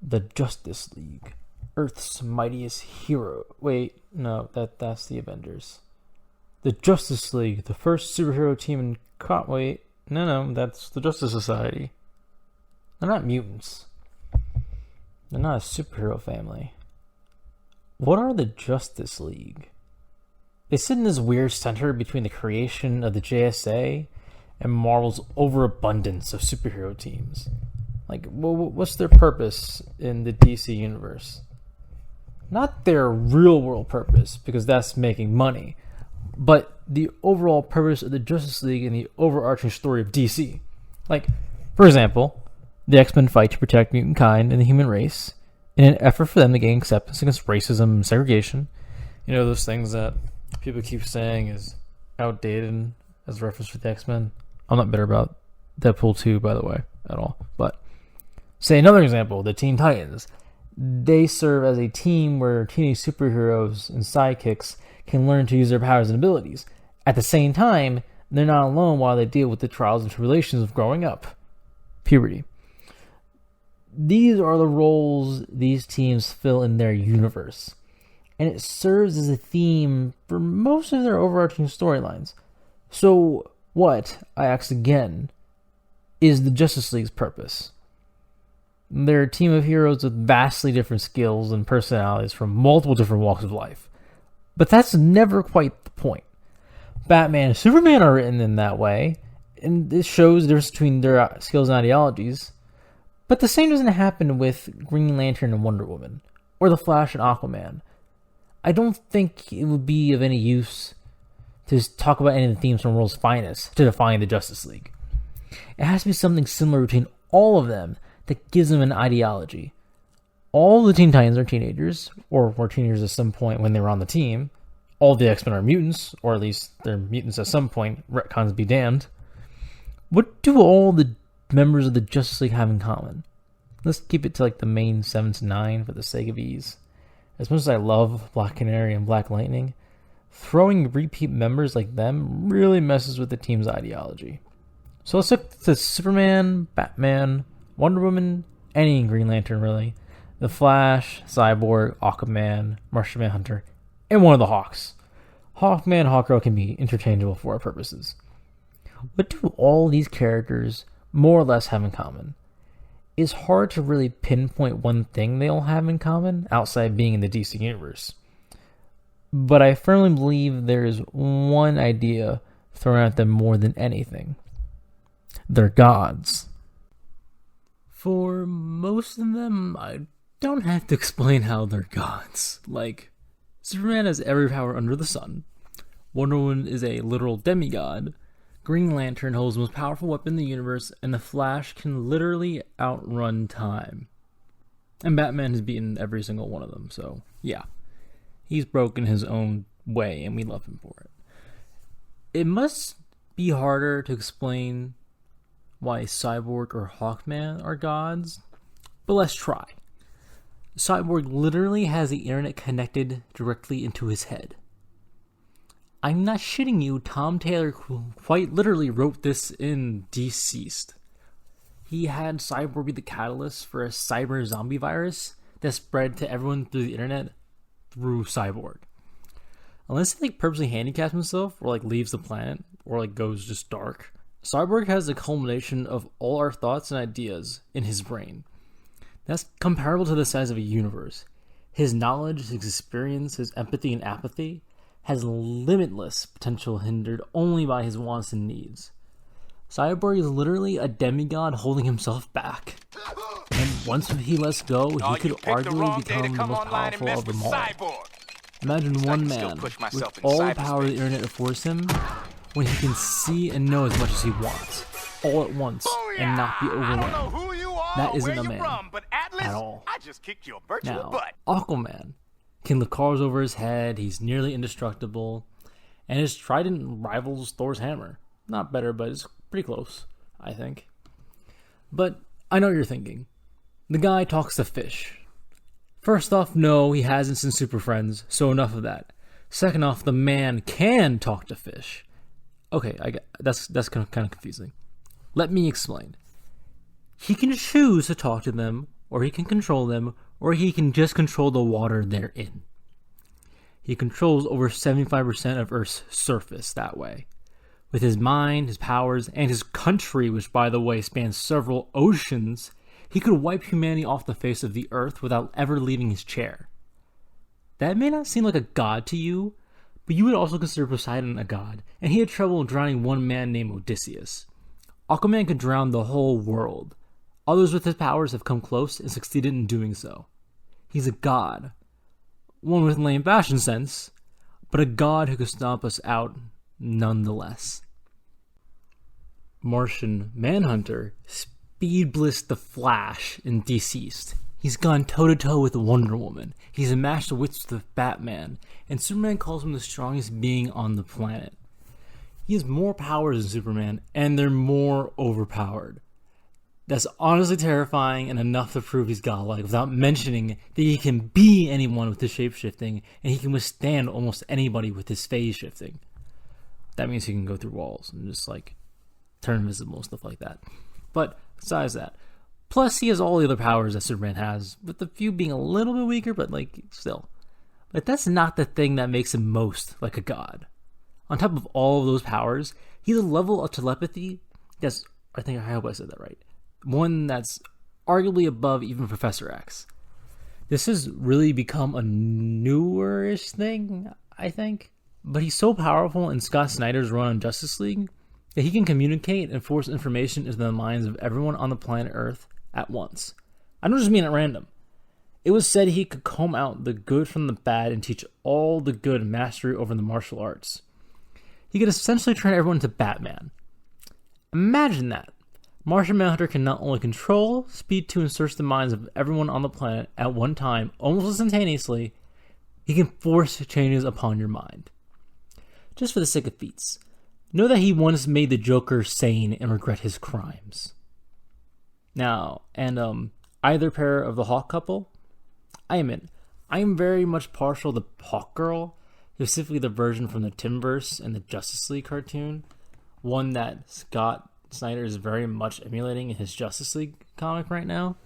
The Justice League. Earth's mightiest hero. Wait, no, that's the Avengers. The Justice League, the first superhero team in wait, no, that's the Justice Society. They're not mutants. They're not a superhero family. What are the Justice League? They sit in this weird center between the creation of the JSA and Marvel's overabundance of superhero teams. Like, what's their purpose in the DC universe? Not their real-world purpose, because that's making money, but the overall purpose of the Justice League and the overarching story of DC. Like, for example, the X-Men fight to protect mutant kind and the human race in an effort for them to gain acceptance against racism and segregation. You know, those things that people keep saying is outdated as a reference for the X-Men. I'm not bitter about Deadpool 2, by the way, at all. But, say another example, the Teen Titans. They serve as a team where teenage superheroes and sidekicks can learn to use their powers and abilities. At the same time, they're not alone while they deal with the trials and tribulations of growing up. Puberty. These are the roles these teams fill in their universe, and it serves as a theme for most of their overarching storylines. So, what, I ask again, is the Justice League's purpose? They're a team of heroes with vastly different skills and personalities from multiple different walks of life. But that's never quite the point. Batman and Superman are written in that way, and this shows the difference between their skills and ideologies. But the same doesn't happen with Green Lantern and Wonder Woman, or The Flash and Aquaman. I don't think it would be of any use to talk about any of the themes from World's Finest to define the Justice League. It has to be something similar between all of them that gives them an ideology. All the Teen Titans are teenagers, or were teenagers at some point when they were on the team. All the X-Men are mutants, or at least they're mutants at some point, retcons be damned. What do all the members of the Justice League have in common? Let's keep it to like the main 7 to 9 for the sake of ease. As much as I love Black Canary and Black Lightning, throwing repeat members like them really messes with the team's ideology. So let's look to Superman, Batman, Wonder Woman, any Green Lantern really, The Flash, Cyborg, Aquaman, Martian Manhunter, and one of the Hawks. Hawkman and Hawkgirl can be interchangeable for our purposes. What do all these characters more or less have in common? It's hard to really pinpoint one thing they all have in common outside being in the DC universe. But I firmly believe there is one idea thrown at them more than anything. They're gods. For most of them, I don't have to explain how they're gods. Like, Superman has every power under the sun. Wonder Woman is a literal demigod. Green Lantern holds the most powerful weapon in the universe, and the Flash can literally outrun time. And Batman has beaten every single one of them, so yeah. He's broken his own way, and we love him for it. It must be harder to explain why Cyborg or Hawkman are gods, but let's try. Cyborg literally has the internet connected directly into his head. I'm not shitting you, Tom Taylor quite literally wrote this in Deceased. He had Cyborg be the catalyst for a cyber zombie virus that spread to everyone through the internet through Cyborg. Unless he purposely handicaps himself or leaves the planet or goes just dark, Cyborg has the culmination of all our thoughts and ideas in his brain. That's comparable to the size of a universe. His knowledge, his experience, his empathy and apathy has limitless potential hindered only by his wants and needs. Cyborg is literally a demigod holding himself back. And once he lets go, he could arguably become the most powerful of them all. Imagine one man with all the power the internet affords him when he can see and know as much as he wants, all at once, and not be overwhelmed. That isn't a man at all. Now, Aquaman can lift cars over his head, he's nearly indestructible, and his trident rivals Thor's hammer. Not better, but it's pretty close, I think. But I know what you're thinking. The guy talks to fish. First off, no, he has instant super friends, so enough of that. Second off, the man can talk to fish. Okay, that's kind of confusing. Let me explain. He can choose to talk to them or he can control them, or he can just control the water they're in. He controls over 75% of Earth's surface that way. With his mind, his powers, and his country, which by the way spans several oceans, he could wipe humanity off the face of the earth without ever leaving his chair. That may not seem like a god to you, but you would also consider Poseidon a god, and he had trouble drowning one man named Odysseus. Aquaman could drown the whole world. Others with his powers have come close and succeeded in doing so. He's a god. One with lame fashion sense, but a god who could stomp us out nonetheless. Martian Manhunter speed blissed the Flash in Deceased. He's gone toe-to-toe with Wonder Woman. He's matched the wits with Batman, and Superman calls him the strongest being on the planet. He has more powers than Superman, and they're more overpowered. That's honestly terrifying and enough to prove he's godlike, without mentioning that he can be anyone with his shape-shifting, and he can withstand almost anybody with his phase shifting. That means he can go through walls and just turn invisible and stuff like that. But besides that, plus he has all the other powers that Superman has, with a few being a little bit weaker, but still. But that's not the thing that makes him most like a god. On top of all of those powers, he's a level of telepathy that's, I hope I said that right, one that's arguably above even Professor X. This has really become a newerish thing, I think. But he's so powerful in Scott Snyder's run on Justice League that he can communicate and force information into the minds of everyone on the planet Earth at once. I don't just mean at random. It was said he could comb out the good from the bad and teach all the good mastery over the martial arts. He could essentially turn everyone into Batman. Imagine that. Martian Manhunter can not only control, speed to, and search the minds of everyone on the planet at one time, almost instantaneously, he can force changes upon your mind. Just for the sake of feats, know that he once made the Joker sane and regret his crimes. Now, and either pair of the Hawk couple, I am very much partial to Hawk Girl, specifically the version from the Timverse and the Justice League cartoon, one that Scott Snyder is very much emulating in his Justice League comic right now.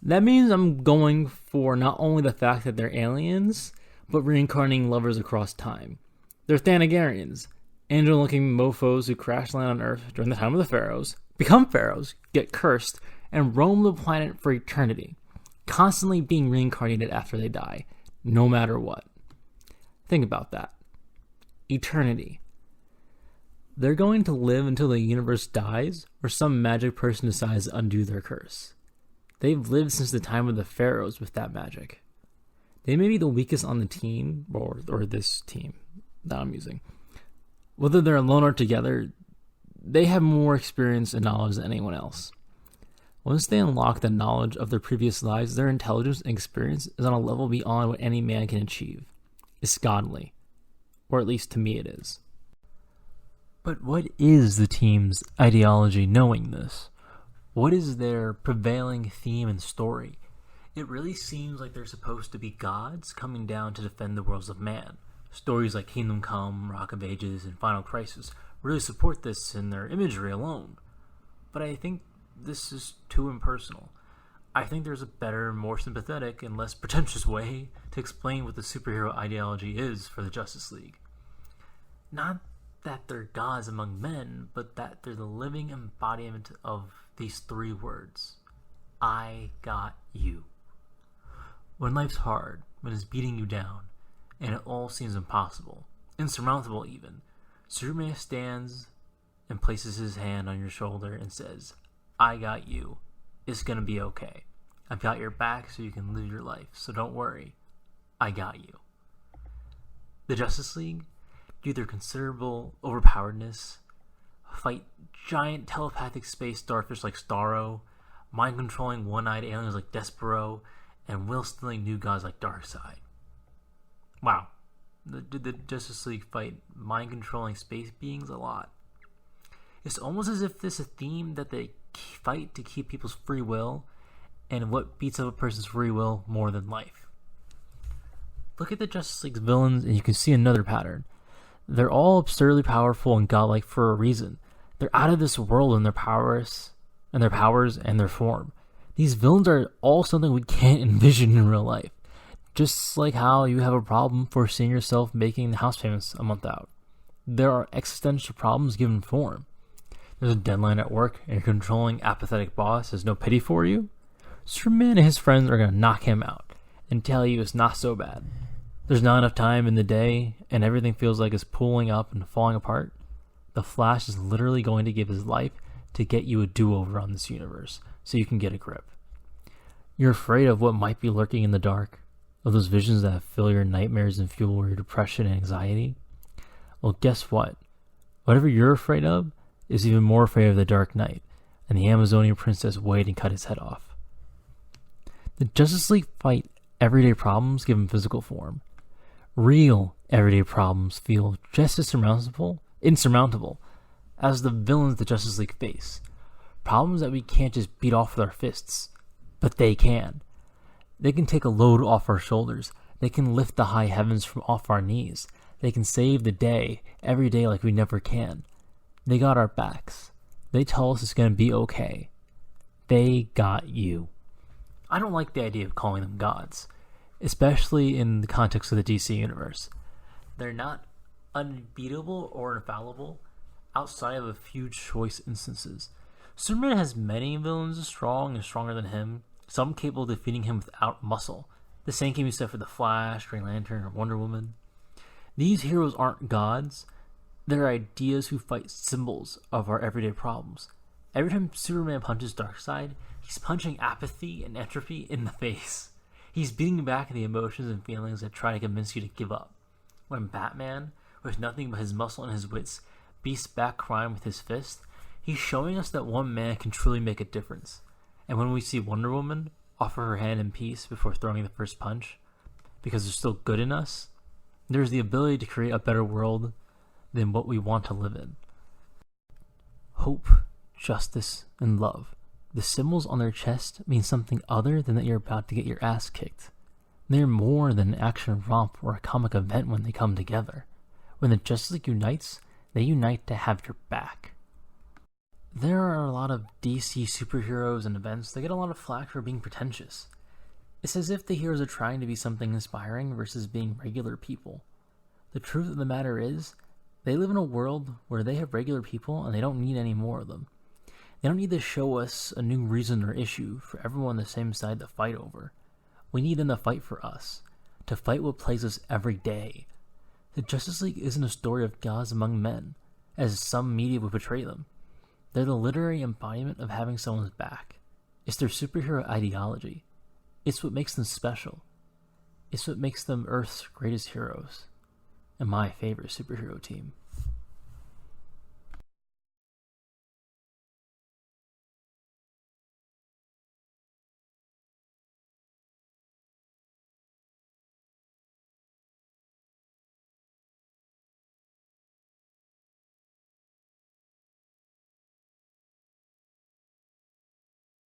That means I'm going for not only the fact that they're aliens, but reincarnating lovers across time. They're Thanagarians, angel-looking mofos who crash land on Earth during the time of the pharaohs, become pharaohs, get cursed, and roam the planet for eternity, constantly being reincarnated after they die, no matter what. Think about that. Eternity. They're going to live until the universe dies, or some magic person decides to undo their curse. They've lived since the time of the pharaohs with that magic. They may be the weakest on the team, or this team that I'm using. Whether they're alone or together, they have more experience and knowledge than anyone else. Once they unlock the knowledge of their previous lives, their intelligence and experience is on a level beyond what any man can achieve. It's godly. Or at least to me it is. But what is the team's ideology knowing this? What is their prevailing theme and story? It really seems like they're supposed to be gods coming down to defend the worlds of man. Stories like Kingdom Come, Rock of Ages, and Final Crisis really support this in their imagery alone. But I think this is too impersonal. I think there's a better, more sympathetic, and less pretentious way to explain what the superhero ideology is for the Justice League. Not that they're gods among men, but that they're the living embodiment of these three words. I got you. When life's hard, when it's beating you down, and it all seems impossible, insurmountable even, Superman stands and places his hand on your shoulder and says, I got you. It's gonna be okay. I've got your back so you can live your life, so don't worry. I got you. The Justice League, due to their considerable overpoweredness, fight giant telepathic space starfish like Starro, mind-controlling one-eyed aliens like Despero, and will-stealing new gods like Darkseid. Wow. The Justice League fight mind-controlling space beings a lot. It's almost as if this is a theme that they fight to keep people's free will, and what beats up a person's free will more than life. Look at the Justice League's villains and you can see another pattern. They're all absurdly powerful and godlike for a reason. They're out of this world in their powers and their form. These villains are all something we can't envision in real life. Just like how you have a problem foreseeing yourself making the house payments a month out. There are existential problems given form. There's a deadline at work, and your controlling, apathetic boss has no pity for you. Superman and his friends are going to knock him out and tell you it's not so bad. There's not enough time in the day, and everything feels like it's pulling up and falling apart. The Flash is literally going to give his life to get you a do-over on this universe, so you can get a grip. You're afraid of what might be lurking in the dark, of those visions that fill your nightmares and fuel your depression and anxiety. Well, guess what? Whatever you're afraid of is even more afraid of the Dark Knight and the Amazonian princess waiting to cut his head off. The Justice League fight everyday problems given physical form. Real everyday problems feel just as insurmountable as the villains the Justice League face. Problems that we can't just beat off with our fists, but they can. They can take a load off our shoulders. They can lift the high heavens from off our knees. They can save the day every day like we never can. They got our backs. They tell us it's going to be okay. They got you. I don't like the idea of calling them gods, especially in the context of the DC universe. They're not unbeatable or infallible outside of a few choice instances. Superman has many villains strong and stronger than him, some capable of defeating him without muscle. The same can be said for the Flash, Green Lantern, or Wonder Woman. These heroes aren't gods. They're ideas who fight symbols of our everyday problems. Every time Superman punches Darkseid, he's punching apathy and entropy in the face. He's beating back the emotions and feelings that try to convince you to give up. When Batman, with nothing but his muscle and his wits, beats back crime with his fist, he's showing us that one man can truly make a difference. And when we see Wonder Woman offer her hand in peace before throwing the first punch, because there's still good in us, there's the ability to create a better world than what we want to live in. Hope, justice, and love. The symbols on their chest mean something other than that you're about to get your ass kicked. They're more than an action romp or a comic event when they come together. When the Justice League unites, they unite to have your back. There are a lot of DC superheroes and events that get a lot of flack for being pretentious. It's as if the heroes are trying to be something inspiring versus being regular people. The truth of the matter is, they live in a world where they have regular people and they don't need any more of them. They don't need to show us a new reason or issue for everyone on the same side to fight over. We need them to fight for us, to fight what plagues us every day. The Justice League isn't a story of gods among men, as some media would portray them. They're the literary embodiment of having someone's back. It's their superhero ideology. It's what makes them special. It's what makes them Earth's greatest heroes, and my favorite superhero team.